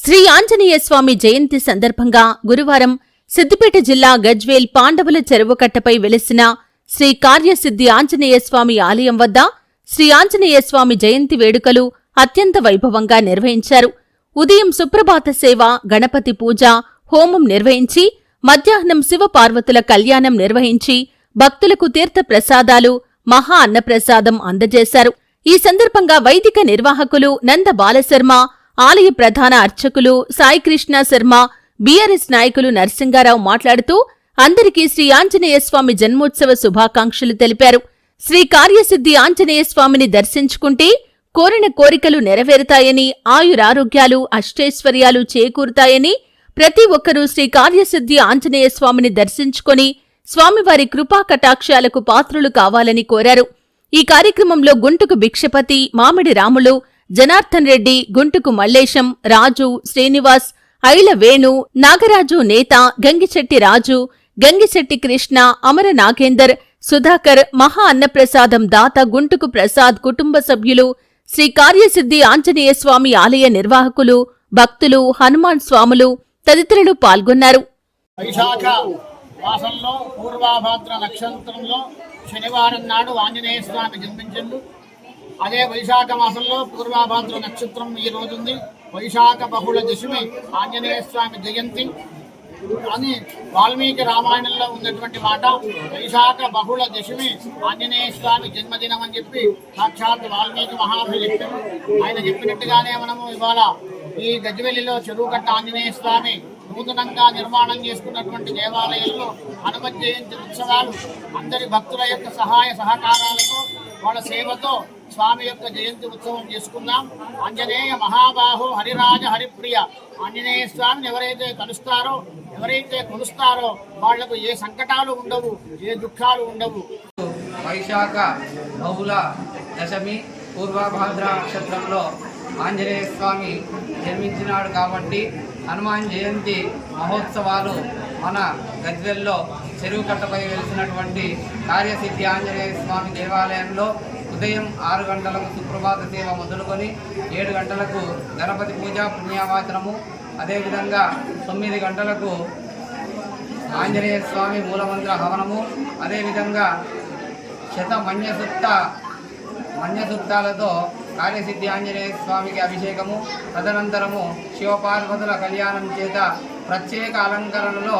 శ్రీ ఆంజనేయ స్వామి జయంతి సందర్భంగా గురువారం సిద్దిపేట జిల్లా గజ్వేల్ పాండవుల చెరువుకట్టపై వెలిసిన శ్రీ కార్యసిద్ధి ఆంజనేయ స్వామి ఆలయం వద్ద శ్రీ ఆంజనేయ స్వామి జయంతి వేడుకలు అత్యంత వైభవంగా నిర్వహించారు. ఉదయం సుప్రభాత సేవ, గణపతి పూజ, హోమం నిర్వహించి మధ్యాహ్నం శివపార్వతుల కళ్యాణం నిర్వహించి భక్తులకు తీర్థ ప్రసాదాలు, మహా అన్నప్రసాదం అందజేశారు. ఈ సందర్భంగా వైదిక నిర్వాహకులు నంద బాలశర్మ, ఆలయ ప్రధాన అర్చకులు సాయికృష్ణ శర్మ, బీఆర్ఎస్ నాయకులు నరసింగారావు మాట్లాడుతూ అందరికీ శ్రీ ఆంజనేయ స్వామి జన్మోత్సవ శుభాకాంక్షలు తెలిపారు. శ్రీ కార్యసిద్ధి ఆంజనేయ స్వామిని దర్శించుకుంటే కోరిన కోరికలు నెరవేరుతాయని, ఆయురారోగ్యాలు, అష్టైశ్వర్యాలు చేకూరుతాయని, ప్రతి ఒక్కరూ శ్రీ కార్యసిద్ధి ఆంజనేయ స్వామిని దర్శించుకొని స్వామివారి కృపా కటాక్షాలకు పాత్రులు కావాలని కోరారు. ఈ కార్యక్రమంలో గుంటుకు భిక్షపతి, మామిడి రాములు, జనార్దన్ రెడ్డి, గుంటుకు మల్లేశం, రాజు, శ్రీనివాస్, ఐల వేణు, నాగరాజు నేత, గంగిశెట్టి రాజు, గంగిశెట్టి కృష్ణ, అమర నాగేందర్, సుధాకర్, మహా అన్నప్రసాదం దాత గుంటుకు ప్రసాద్ కుటుంబ సభ్యులు, శ్రీ కార్యసిద్ధి ఆంజనేయ స్వామి ఆలయ నిర్వాహకులు, భక్తులు, హనుమాన్ స్వాములు తదితరులు పాల్గొన్నారు. వైశాఖ మాసంలో పూర్వాభాద్ర నక్షత్రంలో శనివారం నాడు ఆంజనేయ స్వామి జన్మించిండు. అదే వైశాఖ మాసంలో పూర్వాభాద్ర నక్షత్రం ఈ రోజుంది. వైశాఖ బహుళ దశమి ఆంజనేయ స్వామి జయంతి అని వాల్మీకి రామాయణంలో ఉన్నటువంటి మాట. వైశాఖ బహుళ దశమి ఆంజనేయ స్వామి జన్మదినం అని చెప్పి సాక్షాత్ వాల్మీకి మహాముని చెప్పారు. ఆయన చెప్పినట్టుగానే మనము ఇవాళ ఈ గజ్వేలిలో చెరువుకట్ట ఆంజనేయ స్వామి నూతనంగా నిర్మాణం చేసుకున్నటువంటి దేవాలయంలో హనుమత్ జయంతి ఉత్సవాలు అందరి భక్తుల యొక్క సహాయ సహకారాలతో, వాళ్ళ సేవతో స్వామి యొక్క జయంతి ఉత్సవం చేసుకున్నాం. ఆంజనేయ మహాబాహు హరిరాజ హరిప్రియ ఆంజనేయ స్వామిని ఎవరైతే కలుస్తారో, ఎవరైతే కొలుస్తారో వాళ్లకు ఏ సంకటాలు ఉండవు, ఏ దుఃఖాలు ఉండవు. వైశాఖ బహుళ దశమి పూర్వభాద్ర నక్షత్రంలో ఆంజనేయ స్వామి జన్మించినాడు కాబట్టి హనుమాన్ జయంతి మహోత్సవాలు మన గజ్వేల్లో చెరువుకట్టపై వెలిసినటువంటి కార్యసిద్ధి ఆంజనేయ స్వామి దేవాలయంలో ఉదయం 6 గంటలకు సుప్రభాత సేవ మొదలుకొని 7 గంటలకు గణపతి పూజ పుణ్యావాచనము, అదేవిధంగా 9 గంటలకు ఆంజనేయ స్వామి మూలమంత్ర హవనము, అదేవిధంగా మన్యసూక్తాలతో కార్యసిద్ధి ఆంజనేయ స్వామికి అభిషేకము, తదనంతరము శివపార్వతుల కళ్యాణం చేత ప్రత్యేక అలంకరణలో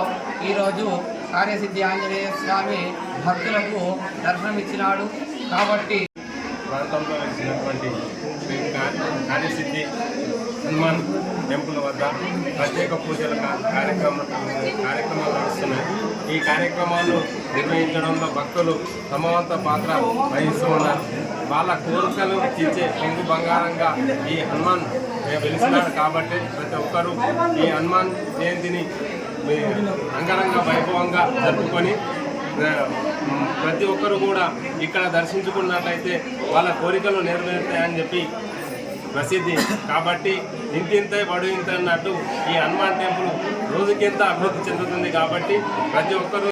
ఈరోజు కార్యసిద్ధి ఆంజనేయ స్వామి భక్తులకు దర్శనమిచ్చినాడు. కాబట్టి ప్రాంతంలో వెలిసినటువంటి కార్యసిద్ధి హనుమాన్ టెంపుల్ వద్ద ప్రత్యేక పూజల కార్యక్రమాలు నడుస్తున్నాయి. ఈ కార్యక్రమాలు నిర్వహించడంలో భక్తులు సమవంత పాత్ర వహిస్తూ ఉన్నారు. వాళ్ళ కోరికలు తీర్చే పెంగు బంగారంగా ఈ హనుమాన్ వెలిసినాడు కాబట్టి ప్రతి ఒక్కరూ ఈ హనుమాన్ జయంతిని అంగరంగ వైభవంగా జరుపుకొని ప్రతి ఒక్కరు కూడా ఇక్కడ దర్శించుకున్నట్లయితే వాళ్ళ కోరికలు నెరవేరుతాయని చెప్పి ప్రసిద్ధి. కాబట్టి ఇంతింతే బడు ఇంత అన్నట్టు ఈ హనుమాన్ టెంపుల్ రోజుకింత అభివృద్ధి చెందుతుంది. కాబట్టి ప్రతి ఒక్కరు